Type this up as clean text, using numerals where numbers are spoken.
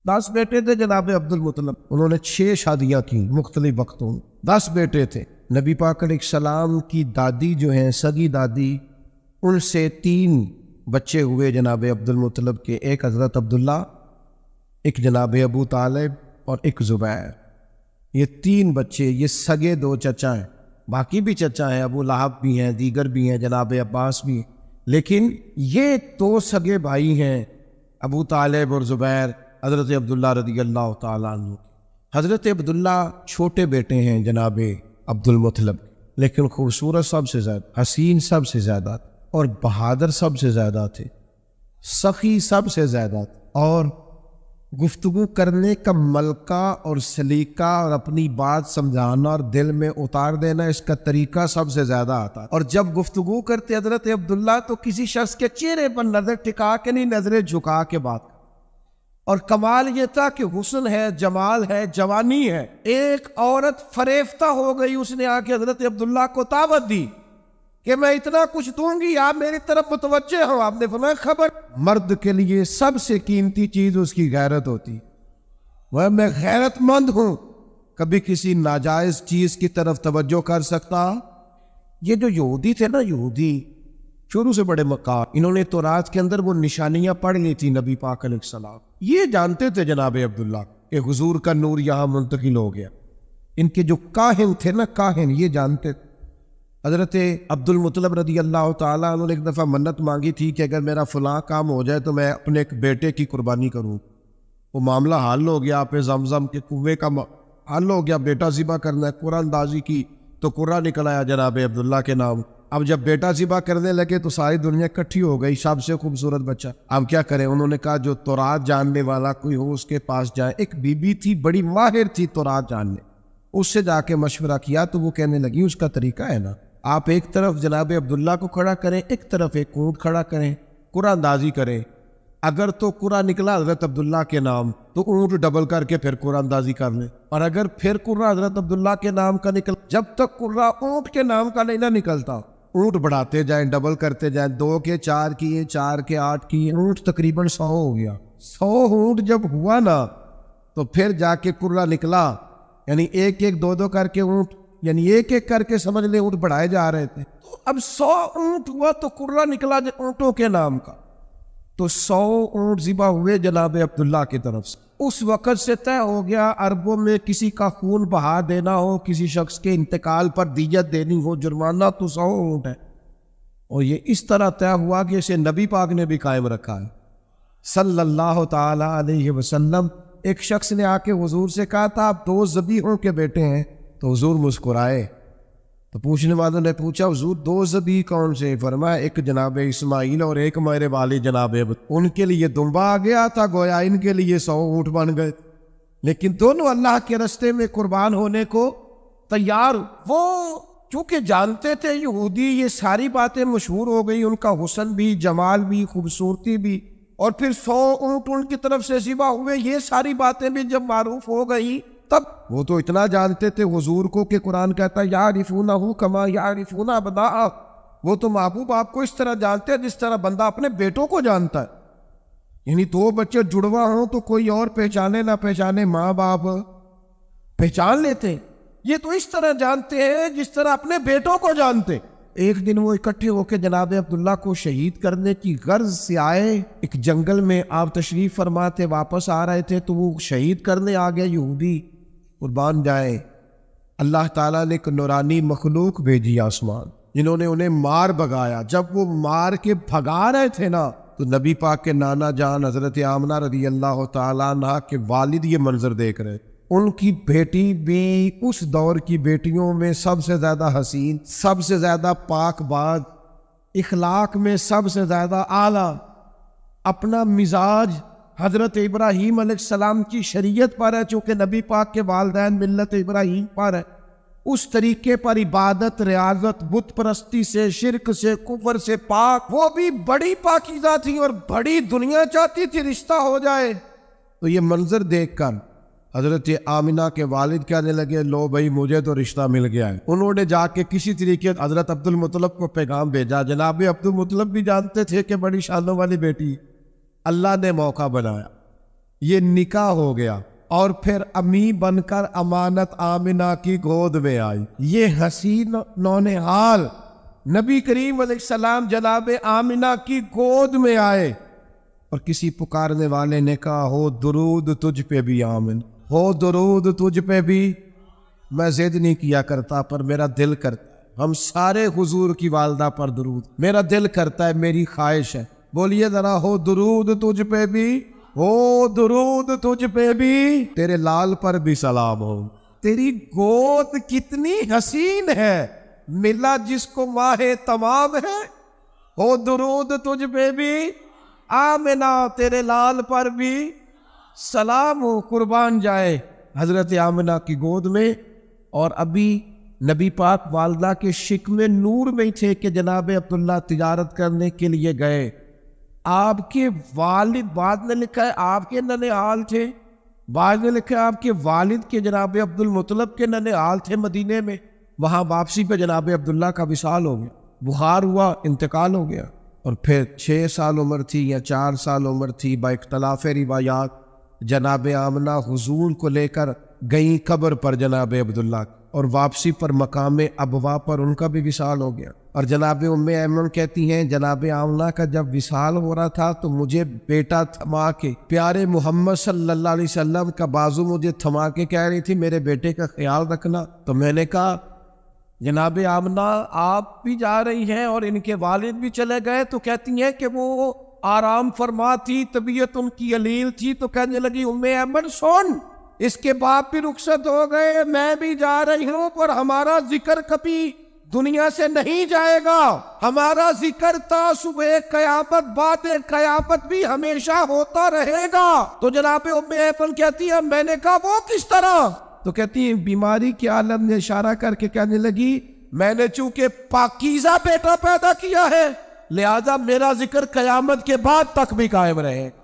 10 بیٹے تھے جناب عبد المطلب، انہوں نے 6 شادیاں کی مختلف وقتوں میں، 10 بیٹے تھے۔ نبی پاک علیہ السلام کی دادی جو ہیں سگی دادی، ان سے 3 بچے ہوئے جناب عبد المطلب کے، ایک حضرت عبداللہ، ایک جناب ابو طالب اور ایک زبیر۔ یہ 3 بچے، یہ سگے 2 چچا ہیں، باقی بھی چچا ہیں، ابو لہب بھی ہیں، دیگر بھی ہیں، جناب عباس بھی ہیں، لیکن یہ 2 سگے بھائی ہیں ابو طالب اور زبیر، حضرت عبداللہ رضی اللہ تعالیٰ عنہ۔ حضرت عبداللہ چھوٹے بیٹے ہیں جناب عبد المطلب، لیکن خوبصورت سب سے زیادہ، حسین سب سے زیادہ، اور بہادر سب سے زیادہ تھے، سخی سب سے زیادہ تھے، اور گفتگو کرنے کا ملکہ اور سلیقہ اور اپنی بات سمجھانا اور دل میں اتار دینا، اس کا طریقہ سب سے زیادہ آتا۔ اور جب گفتگو کرتے حضرت عبداللہ تو کسی شخص کے چہرے پر نظر ٹکا کے نہیں، نظریں جھکا کے بات، اور کمال یہ تھا کہ حسن ہے، جمال ہے، جوانی ہے۔ ایک عورت فریفتہ ہو گئی، اس نے آ کے حضرت عبداللہ کو دعوت دی کہ میں اتنا کچھ دوں گی، آپ میری طرف متوجہ ہو۔ آپ نے فرمایا خبر۔ مرد کے لیے سب سے قیمتی چیز اس کی غیرت ہوتی، میں غیرت مند ہوں، کبھی کسی ناجائز چیز کی طرف توجہ کر سکتا۔ یہ جو یہودی تھے نا، یہودی شروع سے بڑے مکار، انہوں نے تورات کے اندر وہ نشانیاں پڑھ لی تھی نبی پاک علیہ السلام، یہ جانتے تھے جناب عبداللہ کہ حضور کا نور یہاں منتقل ہو گیا۔ ان کے جو کاہن تھے نا، کاہن، یہ جانتے تھے۔ حضرت عبد المطلب رضی اللہ تعالیٰ عنہ نے ایک دفعہ منت مانگی تھی کہ اگر میرا فلاں کام ہو جائے تو میں اپنے ایک بیٹے کی قربانی کروں۔ وہ معاملہ حل ہو گیا، پہ زمزم کے کنویں کا حل ہو گیا، بیٹا ذبح کرنا ہے، قرآن اندازی کی تو قرآن نکل آیا جناب عبداللہ کے نام۔ اب جب بیٹا ذبح کرنے لگے تو ساری دنیا اکٹھی ہو گئی، سب سے خوبصورت بچہ۔ اب کیا کریں؟ انہوں نے کہا جو تورات جاننے والا کوئی ہو اس کے پاس جائیں۔ ایک بی بی تھی، بڑی ماہر تھی تورات جاننے، اس سے جا کے مشورہ کیا تو وہ کہنے لگی اس کا طریقہ ہے نا، آپ ایک طرف جناب عبداللہ کو کھڑا کریں، ایک طرف ایک اونٹ کھڑا کریں، قرآن اندازی کریں۔ اگر تو قرآن نکلا حضرت عبداللہ کے نام تو اونٹ ڈبل کر کے پھر قرآن اندازی کر لیں، اور اگر پھر قرآن حضرت عبداللہ کے نام کا نکل، جب تک قرآن اونٹ کے نام کا نہیں نہ نکلتا، اونٹ بڑھاتے جائیں، ڈبل کرتے جائیں، 2 کے 4 کیے، 4 کے 8 کیے، اونٹ تقریباً 100 ہو گیا۔ 100 اونٹ جب ہوا نا تو پھر جا کے قرآن نکلا، یعنی 1 1 2 2 کر کے اونٹ، یعنی 1 1 کر کے سمجھ لیں اونٹ بڑھائے جا رہے تھے۔ تو اب 100 اونٹ ہوا تو قرآن نکلا اونٹوں کے نام کا، تو 100 اونٹ ذبح ہوئے جناب عبداللہ کی طرف سے۔ اس وقت سے طے ہو گیا عربوں میں کسی کا خون بہا دینا ہو، کسی شخص کے انتقال پر دیت دینی ہو، جرمانہ تو 100 اونٹ ہے۔ اور یہ اس طرح طے ہوا کہ اسے نبی پاک نے بھی قائم رکھا ہے صلی اللہ تعالی علیہ وسلم۔ ایک شخص نے آ کے حضور سے کہا تھا آپ 2 ذبیحوں کے بیٹے ہیں، تو حضور مسکرائے، تو پوچھنے والوں نے پوچھا حضور 2 ذبیح کون سے؟ فرمایا ایک جناب اسماعیل اور ایک میرے والد جناب ان کے لیے دمبا آ گیا تھا، گویا ان کے لیے 100 اونٹ بن گئے، لیکن دونوں اللہ کے راستے میں قربان ہونے کو تیار۔ وہ چونکہ جانتے تھے یہودی، یہ ساری باتیں مشہور ہو گئی، ان کا حسن بھی، جمال بھی، خوبصورتی بھی، اور پھر 100 اونٹ ان کی طرف سے ذبح ہوئے، یہ ساری باتیں بھی جب معروف ہو گئی، تب وہ تو اتنا جانتے تھے حضور کو کہ قرآن کہتا ہے یعرفونہ کما یعرفون ابناءہ، وہ تو محبوب آپ کو اس طرح جانتے ہیں جس طرح بندہ اپنے بیٹوں کو جانتا ہے۔ یعنی 2 بچے جڑوا ہوں تو کوئی اور پہچانے نہ پہچانے، ماں باپ پہچان لیتے، یہ تو اس طرح جانتے ہیں جس طرح اپنے بیٹوں کو جانتے۔ ایک دن وہ اکٹھے ہو کے جناب عبداللہ کو شہید کرنے کی غرض سے آئے، ایک جنگل میں آپ تشریف فرماتے واپس آ رہے تھے تو وہ شہید کرنے آ گئے یہودی، قربان جائے۔ اللہ تعالیٰ نے ایک نورانی مخلوق بھیجی آسمان، جنہوں نے انہیں مار بھگایا۔ جب وہ مار کے بھگا رہے تھے نا تو نبی پاک کے نانا جان حضرت آمنہ رضی اللہ تعالیٰ عنہ کے والد یہ منظر دیکھ رہے، ان کی بیٹی بھی اس دور کی بیٹیوں میں سب سے زیادہ حسین، سب سے زیادہ پاک باز، اخلاق میں سب سے زیادہ اعلیٰ، اپنا مزاج حضرت ابراہیم علیہ السلام کی شریعت پر ہے، چونکہ نبی پاک کے والدین ملت ابراہیم پر ہے، اس طریقے پر عبادت، ریاضت، بت پرستی سے، شرک سے، کفر سے پاک، وہ بھی بڑی پاکیزہ تھی اور بڑی دنیا چاہتی تھی رشتہ ہو جائے۔ تو یہ منظر دیکھ کر حضرت آمنہ کے والد کہنے لگے لو بھائی مجھے تو رشتہ مل گیا ہے۔ انہوں نے جا کے کسی طریقے حضرت عبد المطلب کو پیغام بھیجا، جناب عبد المطلب بھی جانتے تھے کہ بڑی شانوں والی بیٹی، اللہ نے موقع بنایا، یہ نکاح ہو گیا، اور پھر امی بن کر امانت آمنہ کی گود میں آئی۔ یہ حسین نونہال نبی کریم علیہ السلام جناب آمنہ کی گود میں آئے، اور کسی پکارنے والے نے کہا ہو درود تجھ پہ بھی آمن، ہو درود تجھ پہ بھی۔ میں ضد نہیں کیا کرتا، پر میرا دل کرتا ہے، ہم سارے حضور کی والدہ پر درود، میرا دل کرتا ہے، میری خواہش ہے۔ بولیے ذرا، ہو درود تجھ پہ بھی، ہو درود تجھ پہ بھی، تیرے لال پر بھی سلام ہو۔ تیری گود کتنی حسین ہے، ملا جس کو ماہ تمام ہے، ہو درود تجھ پہ بھی، آمنہ تیرے لال پر بھی سلام ہو۔ قربان جائے حضرت آمنہ کی گود میں، اور ابھی نبی پاک والدہ کے شکم نور میں تھے کہ جناب عبداللہ تجارت کرنے کے لیے گئے۔ آپ کے والد، بعد نے لکھا ہے آپ کے ننھیال تھے، بعد نے لکھا ہے آپ کے والد کے جناب عبد المطلب کے ننھیال تھے مدینے میں۔ وہاں واپسی پہ جناب عبداللہ کا وصال ہو گیا، بخار ہوا، انتقال ہو گیا، اور پھر 6 سال عمر تھی یا 4 سال عمر تھی، با اختلاف روایات جناب آمنہ حضور کو لے کر گئیں قبر پر جناب عبداللہ، اور واپسی پر مقام ابوا پر ان کا بھی وصال ہو گیا۔ اور جناب ام ایمن کہتی ہیں جناب آمنہ کا جب وصال ہو رہا تھا تو مجھے بیٹا تھما کے، پیارے محمد صلی اللہ علیہ وسلم کا بازو مجھے تھما کے کہہ رہی تھی میرے بیٹے کا خیال رکھنا۔ تو میں نے کہا جناب آمنہ آپ بھی جا رہی ہیں اور ان کے والد بھی چلے گئے، تو کہتی ہیں کہ وہ آرام فرما تھی، طبیعت ان کی علیل تھی، تو کہنے لگی ام ایمن سن، اس کے باپ بھی رخصت ہو گئے، میں بھی جا رہی ہوں، پر ہمارا ذکر کبھی دنیا سے نہیں جائے گا، ہمارا ذکر تا صبح قیامت بعد قیامت بھی ہمیشہ ہوتا رہے گا۔ تو جناب ام ایمن کہتی ہے میں نے کہا وہ کس طرح؟ تو کہتی ہیں بیماری کے عالم نے اشارہ کر کے کہنے لگی میں نے چونکہ پاکیزہ بیٹا پیدا کیا ہے، لہذا میرا ذکر قیامت کے بعد تک بھی قائم رہے گا۔